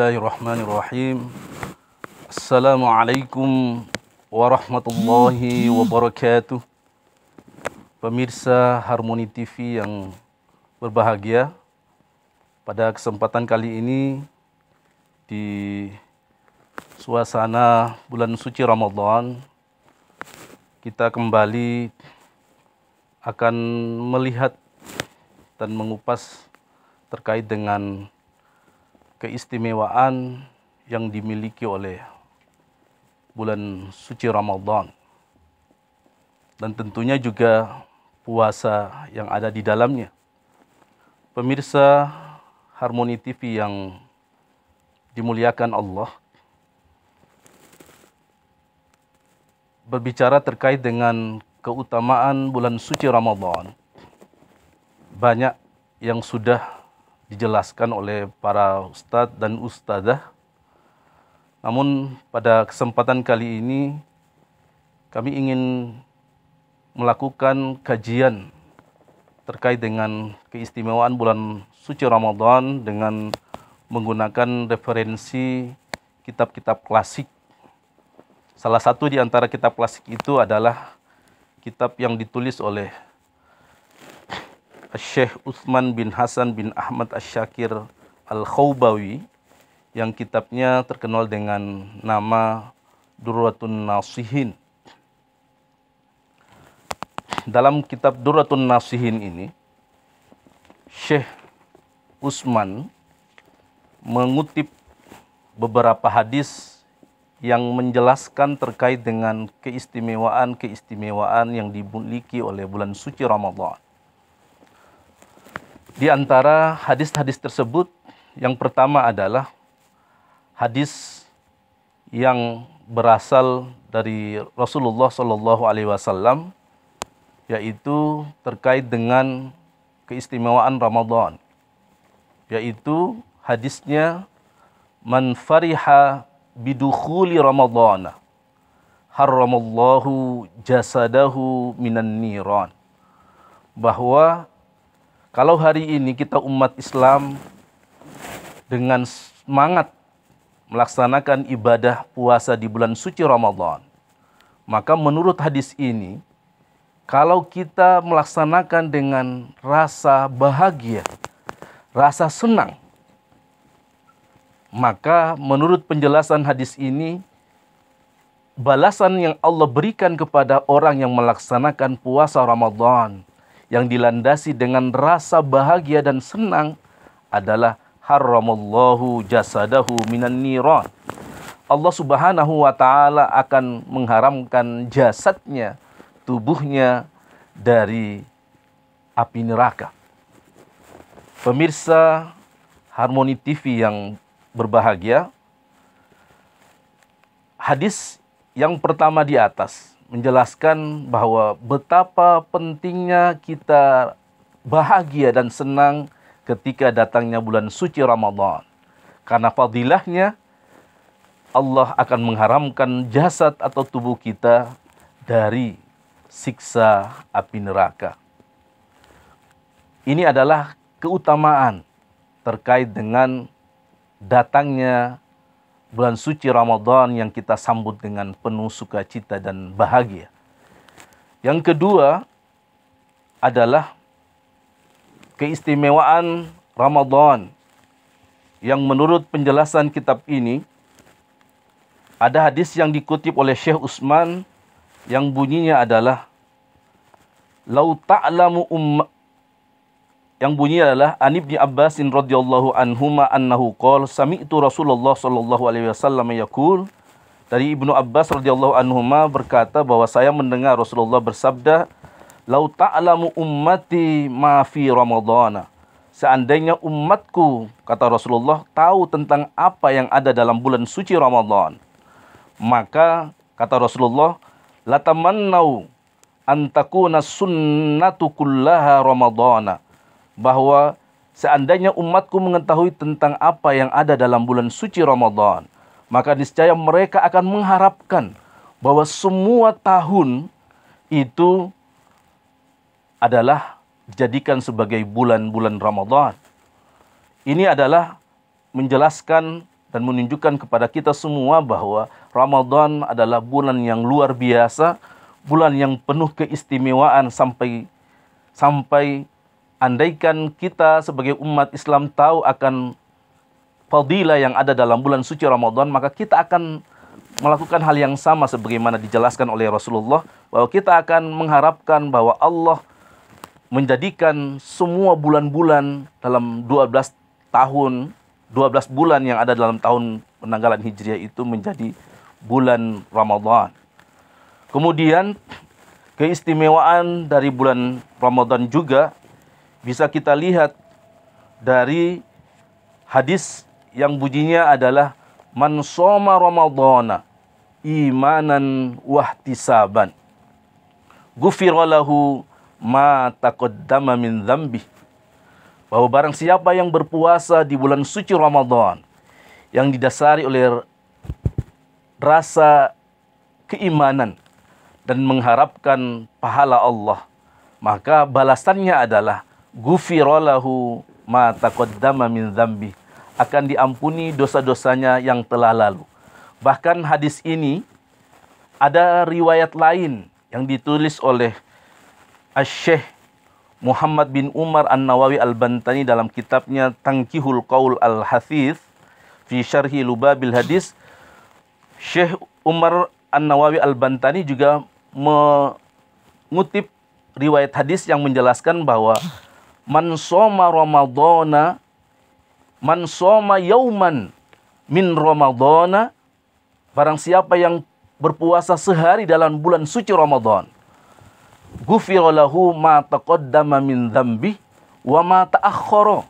Bismillahirrahmanirrahim. Assalamualaikum warahmatullahi wabarakatuh. Pemirsa Harmoni TV yang berbahagia, pada kesempatan kali ini di suasana bulan suci Ramadan, kita kembali akan melihat dan mengupas terkait dengan keistimewaan yang dimiliki oleh bulan suci Ramadan, dan tentunya juga puasa yang ada di dalamnya. Pemirsa Harmoni TV yang dimuliakan Allah, berbicara terkait dengan keutamaan bulan suci Ramadan, banyak yang sudah dijelaskan oleh para ustadz dan ustadzah. Namun pada kesempatan kali ini kami ingin melakukan kajian terkait dengan keistimewaan bulan suci Ramadan dengan menggunakan referensi kitab-kitab klasik. Salah satu di antara kitab klasik itu adalah kitab yang ditulis oleh Syekh Utsman bin Hasan bin Ahmad Asy-Syakir Al-Khawbawi, yang kitabnya terkenal dengan nama Durratun Nasihin. Dalam kitab Durratun Nasihin ini, Syekh Utsman mengutip beberapa hadis yang menjelaskan terkait dengan keistimewaan-keistimewaan yang dimiliki oleh bulan suci Ramadan. Di antara hadis-hadis tersebut, yang pertama adalah hadis yang berasal dari Rasulullah SAW, yaitu terkait dengan keistimewaan Ramadan, yaitu hadisnya, man fariha bidukhuli Ramadana harramallahu jasadahu minan niran, bahwa kalau hari ini kita umat Islam dengan semangat melaksanakan ibadah puasa di bulan suci Ramadan, maka menurut hadis ini, kalau kita melaksanakan dengan rasa bahagia, rasa senang, maka menurut penjelasan hadis ini, balasan yang Allah berikan kepada orang yang melaksanakan puasa Ramadan yang dilandasi dengan rasa bahagia dan senang adalah harramallahu jasadahu minan niran. Allah Subhanahu wa taala akan mengharamkan jasadnya, tubuhnya dari api neraka. Pemirsa Harmoni TV yang berbahagia, hadis yang pertama di atas menjelaskan bahwa betapa pentingnya kita bahagia dan senang ketika datangnya bulan suci Ramadan. Karena fadilahnya, Allah akan mengharamkan jasad atau tubuh kita dari siksa api neraka. Ini adalah keutamaan terkait dengan datangnya bulan suci Ramadan yang kita sambut dengan penuh sukacita dan bahagia. Yang kedua adalah keistimewaan Ramadan, yang menurut penjelasan kitab ini, ada hadis yang dikutip oleh Syekh Utsman yang bunyinya adalah lau ta'lamu yang bunyinya adalah An Ibni Abbasin radhiyallahu anhuma annahu qala sami'tu Rasulullah sallallahu alaihi wasallam yaqul, dari Ibnu Abbas radhiyallahu anhuma berkata bahwa saya mendengar Rasulullah bersabda, lau ta'lamu ummati ma fi ramadhana, seandainya umatku, kata Rasulullah, tahu tentang apa yang ada dalam bulan suci Ramadan, maka kata Rasulullah, latamannau an takuna sunnatu kullaha ramadhana, bahwa seandainya umatku mengetahui tentang apa yang ada dalam bulan suci Ramadan, maka niscaya mereka akan mengharapkan bahwa semua tahun itu adalah dijadikan sebagai bulan-bulan Ramadan. Ini adalah menjelaskan dan menunjukkan kepada kita semua bahwa Ramadan adalah bulan yang luar biasa, bulan yang penuh keistimewaan sampai andaikan kita sebagai umat Islam tahu akan fadilah yang ada dalam bulan suci Ramadan, maka kita akan melakukan hal yang sama sebagaimana dijelaskan oleh Rasulullah, bahwa kita akan mengharapkan bahwa Allah menjadikan semua bulan-bulan dalam 12 tahun, 12 bulan yang ada dalam tahun penanggalan Hijriah itu menjadi bulan Ramadan. Kemudian keistimewaan dari bulan Ramadan juga bisa kita lihat dari hadis yang bunyinya adalah man shoma ramadhana imanan wahtisaban ghufira lahu ma taqaddama min dzambi. Bahwa barang siapa yang berpuasa di bulan suci Ramadan yang didasari oleh rasa keimanan dan mengharapkan pahala Allah, maka balasannya adalah ghufira lahu ma taqaddama min dzambi, akan diampuni dosa-dosanya yang telah lalu. Bahkan hadis ini ada riwayat lain yang ditulis oleh Asy-Syaikh Muhammad bin Umar An-Nawawi Al-Bantani dalam kitabnya Tanqihul Qaul Al-Hathith fi Syarhi Lubabil Hadis. Syekh Umar An-Nawawi Al-Bantani juga mengutip riwayat hadis yang menjelaskan bahwa man shoma ramadhana man shoma yauman min ramadhana, barang siapa yang berpuasa sehari dalam bulan suci Ramadan, ghufira lahu ma taqaddama min dzambi wa ma ta'akhkhara.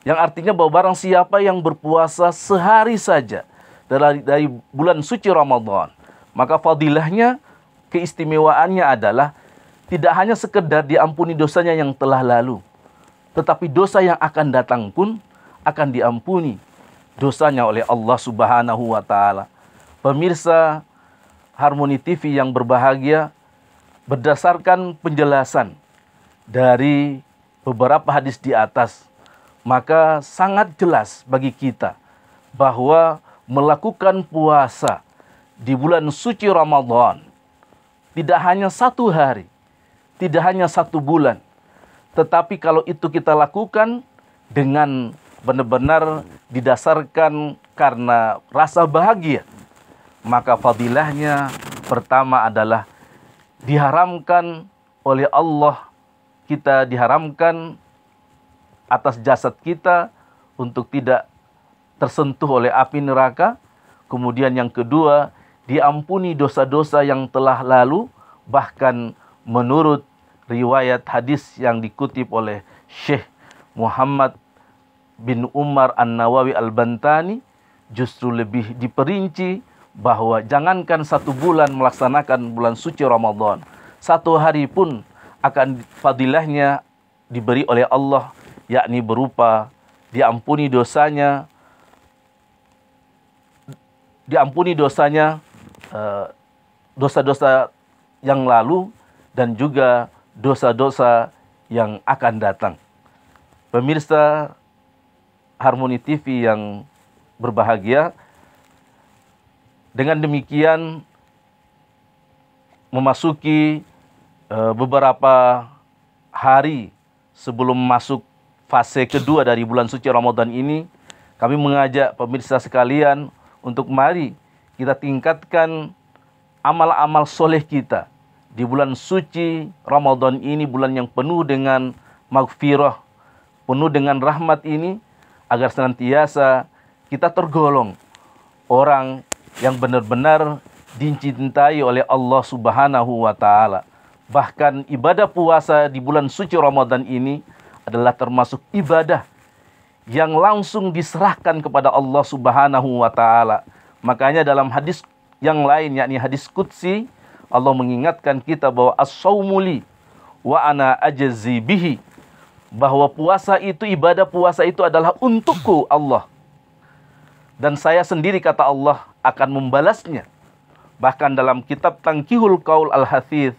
Yang artinya bahwa barang siapa yang berpuasa sehari saja dari bulan suci Ramadan, maka fadilahnya, keistimewaannya adalah tidak hanya sekedar diampuni dosanya yang telah lalu, tetapi dosa yang akan datang pun akan diampuni dosanya oleh Allah Subhanahu wa taala. Pemirsa Harmony TV yang berbahagia, berdasarkan penjelasan dari beberapa hadis di atas, maka sangat jelas bagi kita bahwa melakukan puasa di bulan suci Ramadan tidak hanya 1 hari, tidak hanya 1 bulan, tetapi kalau itu kita lakukan dengan benar-benar didasarkan karena rasa bahagia, maka fadilahnya pertama adalah diharamkan oleh Allah, kita diharamkan atas jasad kita untuk tidak tersentuh oleh api neraka. Kemudian yang kedua, diampuni dosa-dosa yang telah lalu. Bahkan menurut riwayat hadis yang dikutip oleh Syekh Muhammad bin Umar An-Nawawi Al-Bantani, justru lebih diperinci bahwa jangankan 1 bulan melaksanakan bulan suci Ramadan, 1 hari pun akan fadilahnya diberi oleh Allah, yakni berupa diampuni dosanya, dosa-dosa yang lalu dan juga dosa-dosa yang akan datang. Pemirsa Harmony TV yang berbahagia, dengan demikian memasuki beberapa hari sebelum masuk fase kedua dari bulan suci Ramadan ini, kami mengajak pemirsa sekalian untuk mari kita tingkatkan amal-amal soleh kita di bulan suci Ramadan ini, bulan yang penuh dengan maghfirah, penuh dengan rahmat ini, agar senantiasa kita tergolong orang yang benar-benar dicintai oleh Allah Subhanahu wa taala. Bahkan ibadah puasa di bulan suci Ramadan ini adalah termasuk ibadah yang langsung diserahkan kepada Allah Subhanahu wa taala. Makanya dalam hadis yang lain, yakni hadis qudsi, Allah mengingatkan kita bahwa as-shaumu li wa ana ajzi bihi, bahwa puasa itu, ibadah puasa itu adalah untukku Allah, dan saya sendiri, kata Allah, akan membalasnya. Bahkan dalam kitab Tanqihul Qaul Al-Hathith,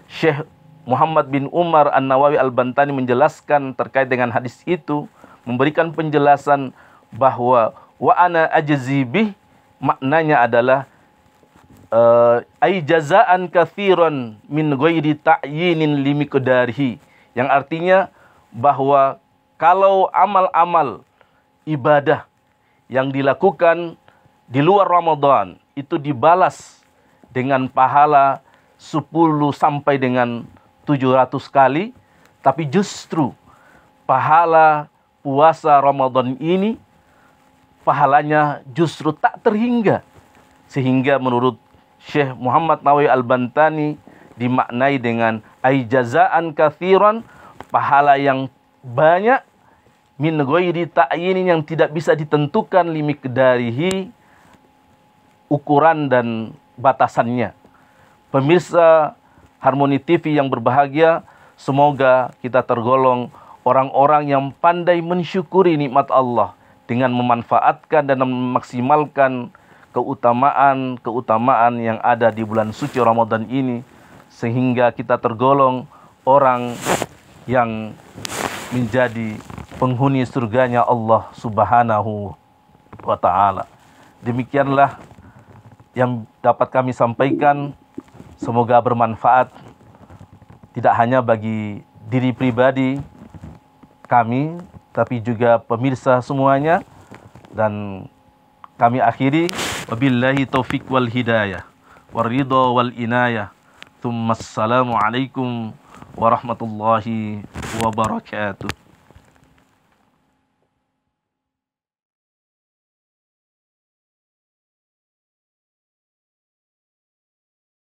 Syekh Muhammad bin Umar An-Nawawi Al-Bantani menjelaskan terkait dengan hadis itu, memberikan penjelasan bahwa wa ana ajzi bih, maknanya adalah ay jazaan katsiran min ghairi ta'yinin limiqdarihi, yang artinya bahwa kalau amal-amal ibadah yang dilakukan di luar Ramadan itu dibalas dengan pahala 10 sampai dengan 700 kali, tapi justru pahala puasa Ramadan ini pahalanya justru tak terhingga, sehingga menurut Syekh Muhammad Nawawi Al-Bantani dimaknai dengan ay jazaan katsiran, pahala yang banyak, min ghairi ta'yinin, yang tidak bisa ditentukan limiqdarihi, ukuran dan batasannya. Pemirsa Harmoni TV yang berbahagia, semoga kita tergolong orang-orang yang pandai mensyukuri nikmat Allah dengan memanfaatkan dan memaksimalkan keutamaan yang ada di bulan suci Ramadan ini, sehingga kita tergolong orang yang menjadi penghuni surganya Allah Subhanahu wa Ta'ala. Demikianlah yang dapat kami sampaikan, semoga bermanfaat tidak hanya bagi diri pribadi kami, tapi juga pemirsa semuanya. Dan kami akhiri, wabillahi taufiq wal hidayah, waridha wal inayah. Assalamualaikum warahmatullahi wabarakatuh.